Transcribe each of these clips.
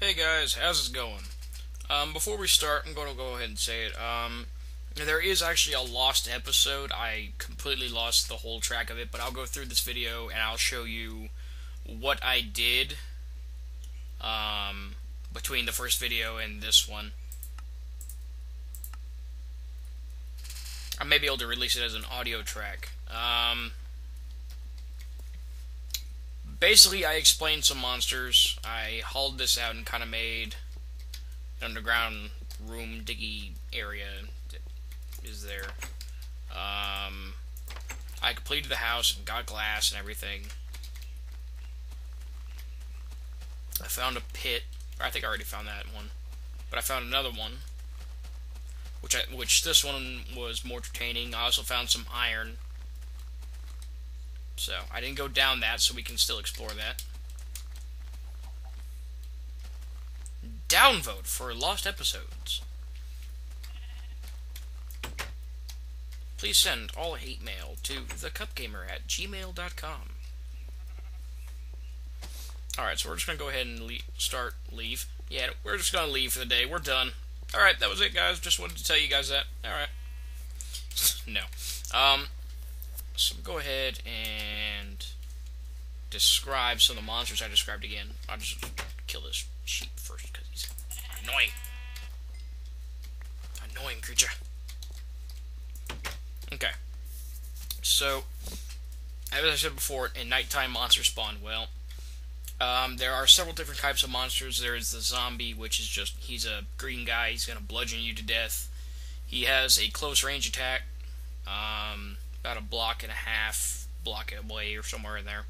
Hey guys, how's it going? Before we start, I'm going to go ahead and say it. There is actually a lost episode. I completely lost the whole track of it, but I'll go through this video and I'll show you what I did between the first video and this one. I may be able to release it as an audio track. Basically, I explained some monsters. I hauled this out and kind of made an underground room diggy area that is there. I completed the house and got glass and everything. I found a pit. I think I already found that one, but I found another one, which this one was more entertaining. I also found some iron. So, I didn't go down that, so we can still explore that. Downvote for lost episodes. Please send all hate mail to TheCupGamer@gmail.com. Alright, so we're just going to go ahead and leave. Yeah, we're just going to leave for the day. We're done. Alright, that was it, guys. Just wanted to tell you guys that. Alright. No. So go ahead and describe some of the monsters I described again. I'll just kill this sheep first because he's annoying. Annoying creature. Okay. So, as I said before, in nighttime monsters spawn. Well, there are several different types of monsters. There is the zombie, which is just, he's a green guy. He's going to bludgeon you to death. He has a close range attack. About a block and a half away or somewhere in there.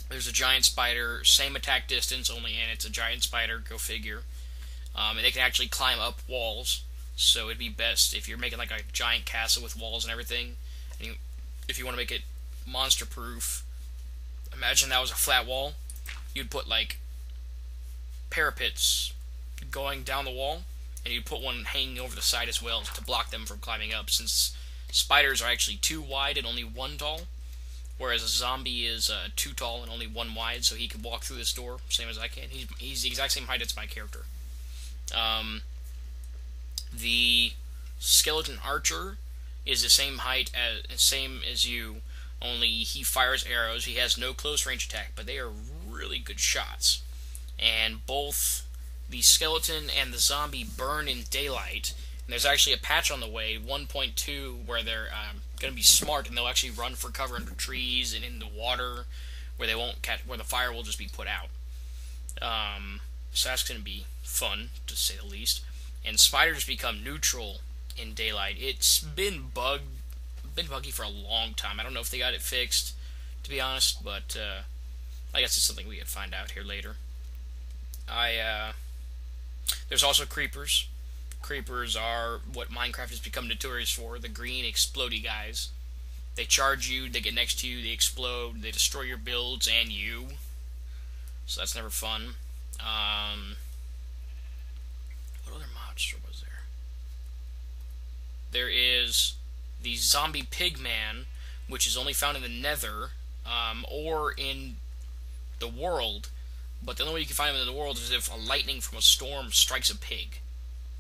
There's a giant spider, same attack distance, and it's a giant spider, go figure. And they can actually climb up walls, so it'd be best if you're making like a giant castle with walls and everything, and if you want to make it monster proof, imagine that was a flat wall. You'd put like parapets going down the wall, and you'd put one hanging over the side as well to block them from climbing up, since spiders are actually 2 wide and only 1 tall, whereas a zombie is 2 tall and only 1 wide, so he can walk through this door, same as I can. He's the exact same height as my character. The skeleton archer is the same height as you, only he fires arrows. He has no close range attack, but they are really good shots. And both the skeleton and the zombie burn in daylight, and there's actually a patch on the way, 1.2, where they're going to be smart and they'll actually run for cover under trees and in the water, where they won't where the fire will just be put out. So that's going to be fun, to say the least. And spiders become neutral in daylight. It's been buggy for a long time. I don't know if they got it fixed, to be honest, but I guess it's something we could find out here later. There's also creepers. Creepers are what Minecraft has become notorious for. The green explodey guys. They charge you, they get next to you, they explode, they destroy your builds and you. So that's never fun. What other monster was there? There is the zombie pigman, which is only found in the nether, or in the world. But the only way you can find them in the world is if a lightning from a storm strikes a pig,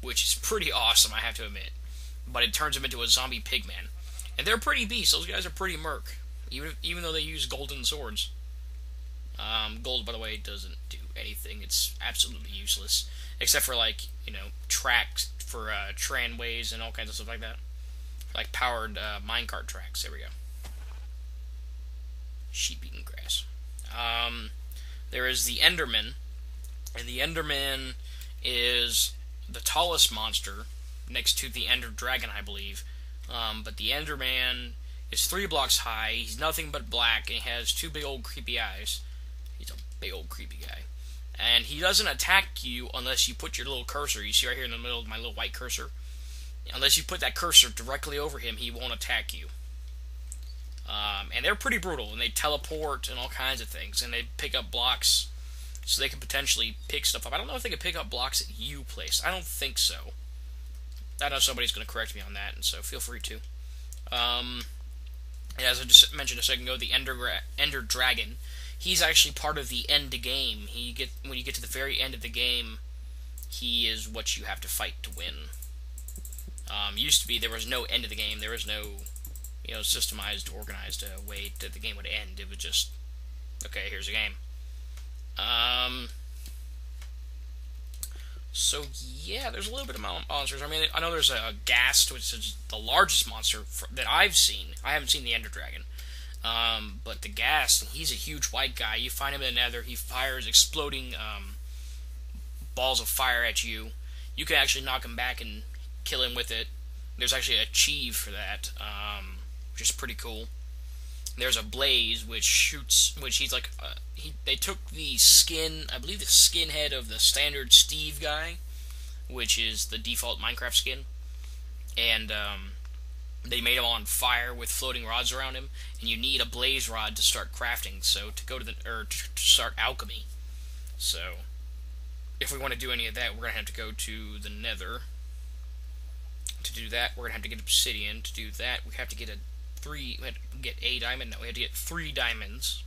which is pretty awesome, I have to admit. But it turns them into a zombie pigman. And they're pretty beasts. Those guys are pretty merc, even though they use golden swords. Gold, by the way, doesn't do anything. It's absolutely useless, except for, like, tracks for tramways and all kinds of stuff like that. Like powered minecart tracks. There we go. Sheep eating grass. There is the Enderman, and the Enderman is the tallest monster, next to the Ender Dragon, I believe. But the Enderman is 3 blocks high, he's nothing but black, and he has 2 big old creepy eyes. He's a big old creepy guy. And he doesn't attack you unless you put your little cursor, you see right here in the middle of my little white cursor? Unless you put that cursor directly over him, he won't attack you. And they're pretty brutal, and they teleport and all kinds of things, and they pick up blocks, so they can potentially pick stuff up. I don't know if they can pick up blocks that you place. I don't think so. I know somebody's going to correct me on that, and so feel free to. And as I just mentioned a second ago, the Ender Dragon, he's actually part of the end game. When you get to the very end of the game, he is what you have to fight to win. Used to be there was no end of the game. There was no, systemized, organized way that the game would end. It was just, okay, here's a game. So yeah, there's a little bit of monsters. I mean, I know there's a Ghast, which is the largest monster that I've seen. I haven't seen the Ender Dragon. But the Ghast, he's a huge white guy. You find him in the Nether. He fires exploding balls of fire at you. You can actually knock him back and kill him with it. There's actually a achieve for that, which is pretty cool. There's a Blaze, which he's like, they took the skin, I believe the skin head of the standard Steve guy, which is the default Minecraft skin, and they made him on fire with floating rods around him, and you need a blaze rod to start crafting, so to start alchemy. So, if we want to do any of that, we're going to have to go to the Nether. To do that, we're going to have to get obsidian. To do that, we have to get we had to get a diamond. No, we had to get 3 diamonds.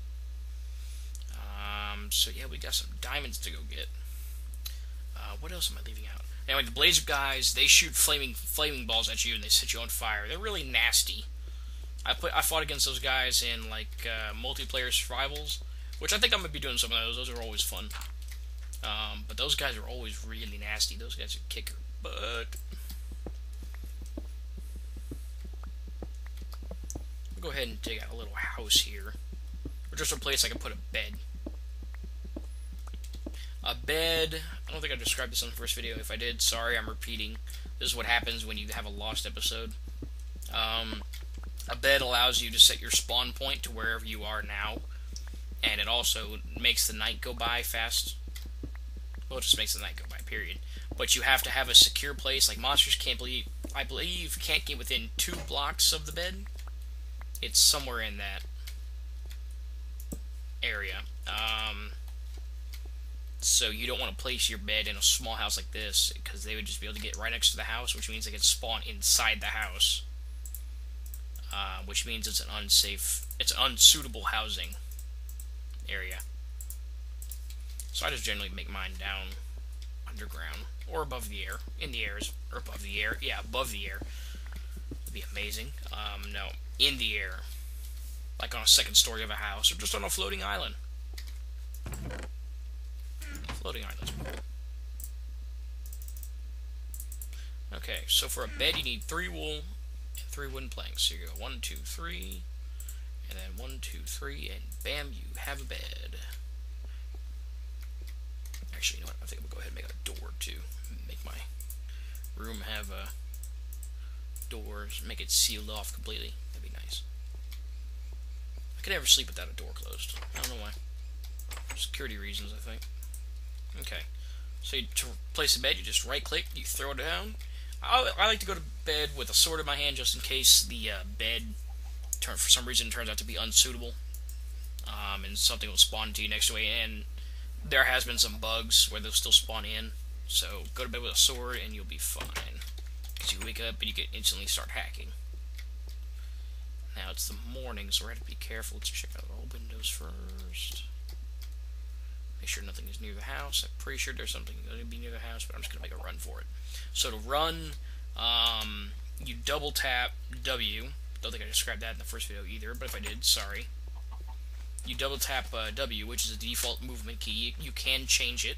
So yeah, we got some diamonds to go get. What else am I leaving out? Anyway, the blazer guys, they shoot flaming balls at you and they set you on fire. They're really nasty. I fought against those guys in like multiplayer survivals, which I think I'm gonna be doing some of those. Those are always fun. But those guys are always really nasty. Those guys are kicker butt. Go ahead and dig out a little house here, or just a place I can put a bed. A bed. I don't think I described this in the first video. If I did, sorry, I'm repeating. This is what happens when you have a lost episode. A bed allows you to set your spawn point to wherever you are now, and it also makes the night go by fast. Well, it just makes the night go by, period. But you have to have a secure place. Like, monsters I believe, can't get within 2 blocks of the bed. It's somewhere in that area. So you don't want to place your bed in a small house like this, because they would just be able to get right next to the house, which means they could spawn inside the house. Which means it's an unsuitable housing area. So I just generally make mine down underground, or above the air. In the air, or above the air. Yeah, above the air. That'd be amazing. No, in the air. Like on a second story of a house, or just on a floating island. Floating islands. Okay, so for a bed you need 3 wool and 3 wooden planks. So you go 1, 2, 3, and then 1, 2, 3, and bam, you have a bed. Actually, you know what? I think I'm gonna go ahead and make a door too. Make my room have doors. Make it sealed off completely. That'd be nice. I could never sleep without a door closed. I don't know why. Security reasons, I think. Okay. So to place a bed, you just right-click, you throw it down. I like to go to bed with a sword in my hand just in case the bed, for some reason, turns out to be unsuitable. And something will spawn to you next to it. And there has been some bugs where they'll still spawn in. So go to bed with a sword and you'll be fine. Because you wake up and you can instantly start hacking. Now it's the morning, so we're going to be careful. Let's check out all windows first. Make sure nothing is near the house. I'm pretty sure there's something going to be near the house, but I'm just going to make a run for it. So to run, you double tap W. Don't think I described that in the first video either, but if I did, sorry. You double tap W, which is a default movement key. You can change it.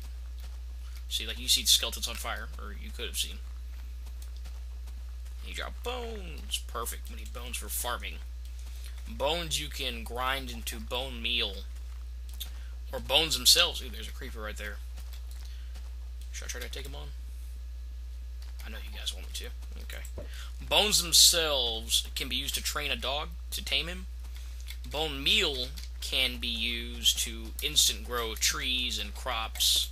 See, like you see the skeletons on fire, or you could have seen. You drop bones. Perfect. We need bones for farming. Bones you can grind into bone meal. Or bones themselves. Ooh, there's a creeper right there. Should I try to take him on? I know you guys want me to. Okay. Bones themselves can be used to train a dog, to tame him. Bone meal can be used to instant grow trees and crops.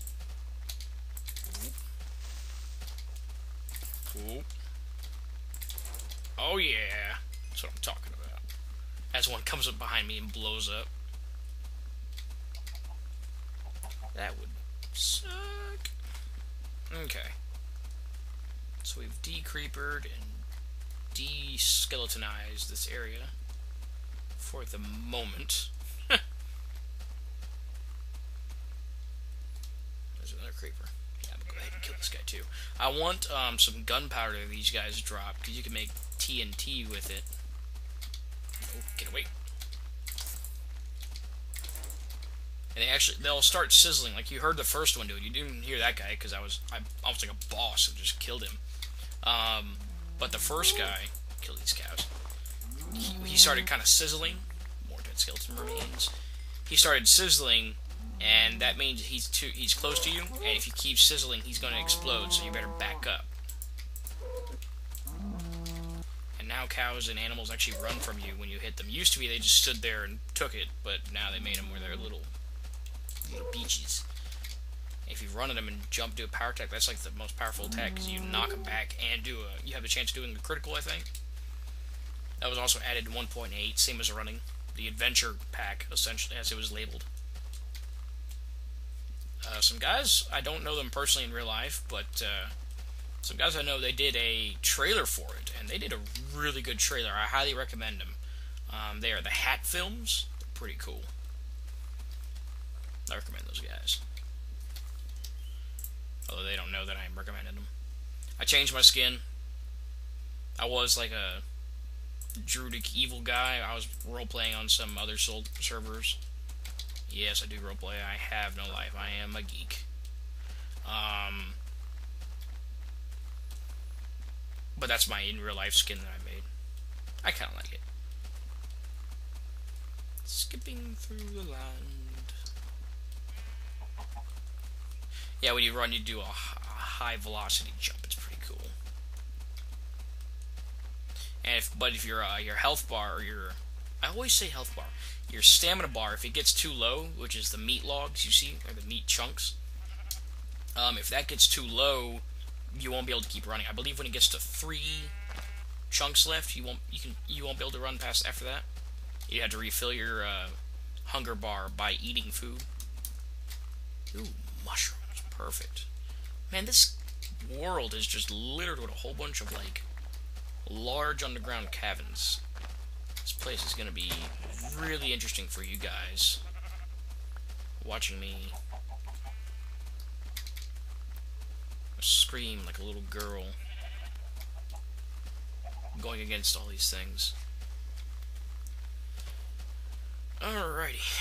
Ooh. Oh yeah. That's what I'm talking about. As one comes up behind me and blows up. That would suck. Okay. So we've de-creepered and de-skeletonized this area for the moment. there's another creeper. Yeah, I'm gonna go ahead and kill this guy too. I want some gunpowder these guys drop, because you can make TNT with it. Oh, get away. And they'll start sizzling, like you heard the first one do it. You didn't hear that guy, because I was like a boss and just killed him. But the first guy, kill these cows, he started kind of sizzling. More dead skeleton remains. He started sizzling, and that means he's close to you, and if you keep sizzling, he's going to explode, so you better back up. And now cows and animals actually run from you when you hit them. Used to be they just stood there and took it, but now they made them where they're little beaches. If you run at them and jump, do a power attack, that's like the most powerful attack, because you knock them back and you have a chance of doing the critical, I think. That was also added to 1.8, same as running. The adventure pack, essentially, as it was labeled. Some guys, I don't know them personally in real life, but some guys I know, they did a trailer for it, and they did a really good trailer. I highly recommend them. They are the Hat Films. They're pretty cool. I recommend those guys. Although they don't know that I'm recommending them. I changed my skin. I was like a druidic evil guy. I was role-playing on some other servers. Yes, I do roleplay. I have no life. I am a geek. But that's my in-real-life skin that I made. I kind of like it. Skipping through the land. Yeah, when you run, you do a high-velocity jump. It's pretty cool. And if your health bar, or I always say health bar, your stamina bar, if it gets too low, which is the meat logs you see, or the meat chunks, if that gets too low, you won't be able to keep running. I believe when it gets to 3 chunks left, you won't be able to run past after that. You have to refill your hunger bar by eating food. Ooh, mushrooms, perfect. Man, this world is just littered with a whole bunch of like large underground caverns. This place is going to be really interesting for you guys watching me scream like a little girl going against all these things. Alrighty.